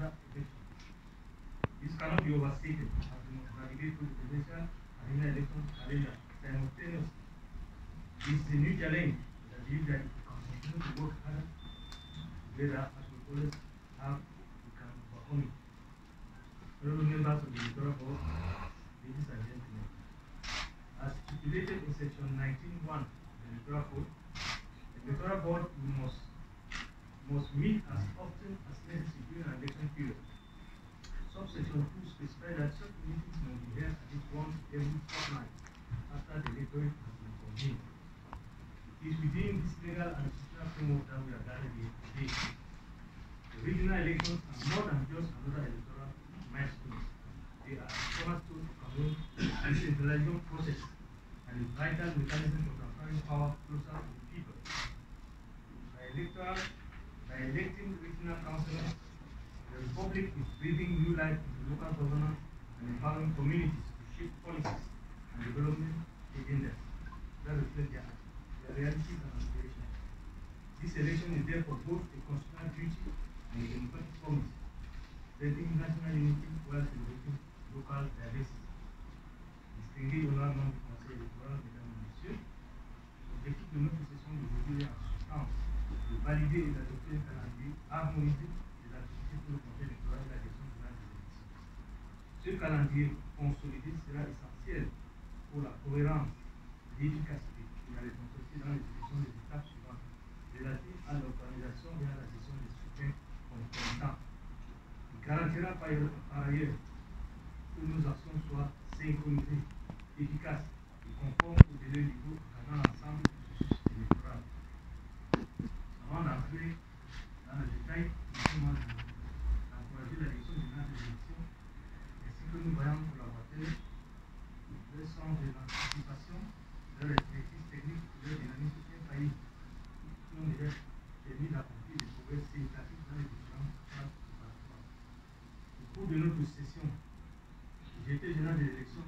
another election. This cannot be overstated as we must navigate through the presidential and general election calendar simultaneously. This is a new challenge, but I believe that if we can continue to work harder together as we always have, we can overcome it. Honorable members of the Electoral Board, ladies and gentlemen, as stipulated in section 19(1) of the Electoral Code, the Electoral Board must meet as often as necessary during an election period. Subsection 2 specifies that such meetings must be held at least once every fortnight after the electorate has been convened. It is within this legal and institutional framework that we are gathered here today. The regional elections are more than just another electoral milestone. They are a cornerstone of our own decentralization process and a vital mechanism for transferring power closer to the people. By electing regional councillors, the Republic is breathing new life into local governance and empowering communities to shape policies and development agendas that reflect their realities and aspirations. This election is therefore both a constitutional duty and a democratic promise, strengthening national unity while celebrating local diversity. Distingué honorablement du Conseil électoral, mesdames et messieurs, l'objectif de notre session d'aujourd'hui est en substance de valider et d'adopter un calendrier harmonisé des activités pour le Conseil électoral et la gestion de des élections. Ce calendrier consolidé sera essentiel pour la cohérence, l'efficacité et la responsabilité dans l'exécution des étapes suivantes relatives à l'organisation et à la gestion des scrutins concomitants. Il garantira par ailleurs que nos actions soient synchronisées, efficaces et conformes au délai du groupe dans l'ensemble du processus électoral. Avant d'entrer dans le détail, nous d'encourager la direction générale des élections ainsi que nos vaillants collaborateurs, leur sens de l'anticipation, leur expertise technique et leur dynamisme infaillible qui ont déjà permis d'accomplir des progrès significatifs dans les différentes phases préparatoires. Au cours de notre session, le directeur général des élections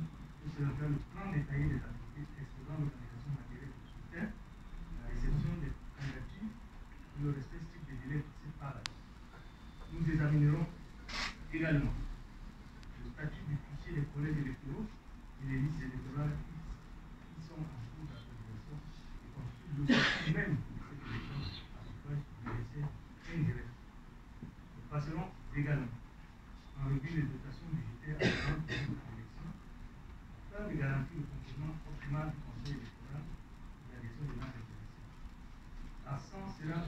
présentera le plan détaillé des activités exposant l'organisation matérielle du scrutin, la réception des candidatures et le respect strict des délais fixés par la loi. Nous examinerons également le statut du fichier des collègues électoraux et les listes électorales qui sont en cours d'actualisation et constituent le statut même de cette élection à suffrage universel indirect. Nous passerons également en revue les dotations budgétaires afférentes à l'élection afin de garantir le fonctionnement optimal du Conseil électoral et la gestion des élections. L'accent sera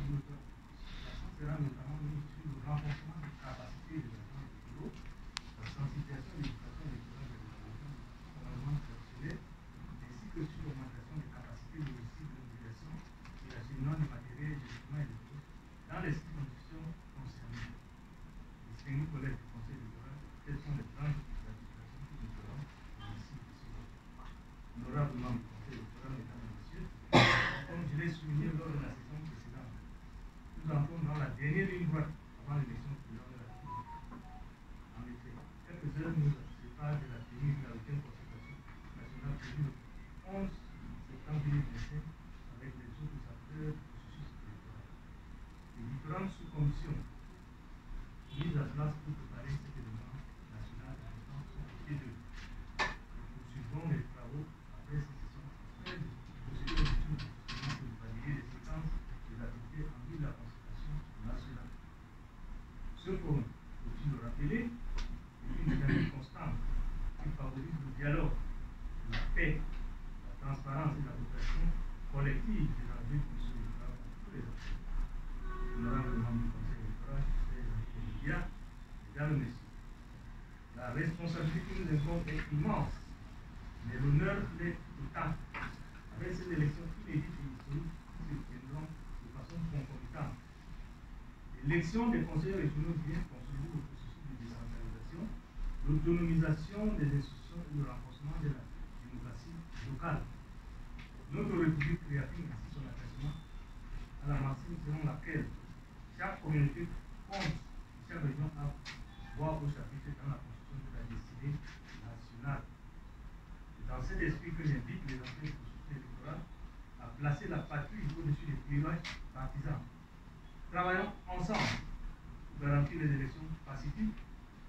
notamment mis sur le renforcement des capacités des agents électoraux, la sensibilisation et l'éducation électorale des populations commandement traditionnel, ainsi que sur l'augmentation des capacités logistiques de mobilisation et l'acheminement du matériel et des équipements électoraux dans les circonscriptions concernées. Distingués collègues du Conseil électoral, quelles sont les branches de l'administration que nous ferons ici et ici. Honorables membres du Conseil électoral, mesdames et messieurs, comme je l'ai souligné lors de la session précédente, nous entrons dans la dernière ligne droite avant l'élection présidentielle de la République. En effet, quelques heures nous séparent de la tenue de la 8e consultation nationale prévue le 11 septembre 2025 avec les autres acteurs du processus électoral. Les différentes sous-commissions mises en place pour préparer cet événement national important sont au pied d'eux. Nous poursuivrons les travaux après ces sessions afin de procéder aux études pour valider les séquences des activités en vue de la consultation nationale. Ce forum, faut-il le rappeler, est une dynamique constante qui favorise le dialogue, la paix, la transparence et la coopération collective des enjeux qui sont pour tous les acteurs. Honorable membre du Conseil électoral, mesdames et messieurs, la responsabilité qui nous incombe est immense, mais l'honneur l'est tout autant. Avec ces élections inédites et historiques qui se tiendront de façon concomitante. L'élection des conseillers régionaux vient consolider le processus de décentralisation, l'autonomisation des institutions et le renforcement de la démocratie locale. Notre République réaffirme ainsi son attachement à la maxime selon laquelle chaque communauté compte, chaque région a voix au chapitre dans la construction de la destinée nationale. C'est dans cet esprit que j'invite les acteurs du processus électoral à placer la patrie au-dessus des clivages partisans. Travaillons ensemble pour garantir les élections pacifiques,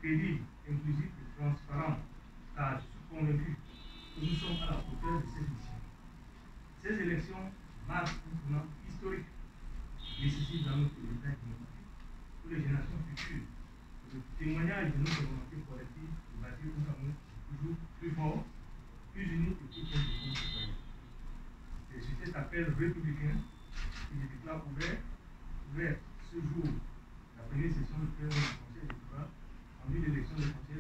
crédibles, inclusives et transparentes, car je suis convaincu que nous sommes à la hauteur de cette mission. Ces élections marquent un tournant historique nécessite dans notre État démocratique pour les générations futures. Le témoignage de notre volonté collective de bâtir un amour toujours plus fort, plus uni et plus proche de nos citoyens. C'est sur cet appel républicain que je déclare ouvert ce jour la première session du Conseil électoral en vue de l'élection du Conseil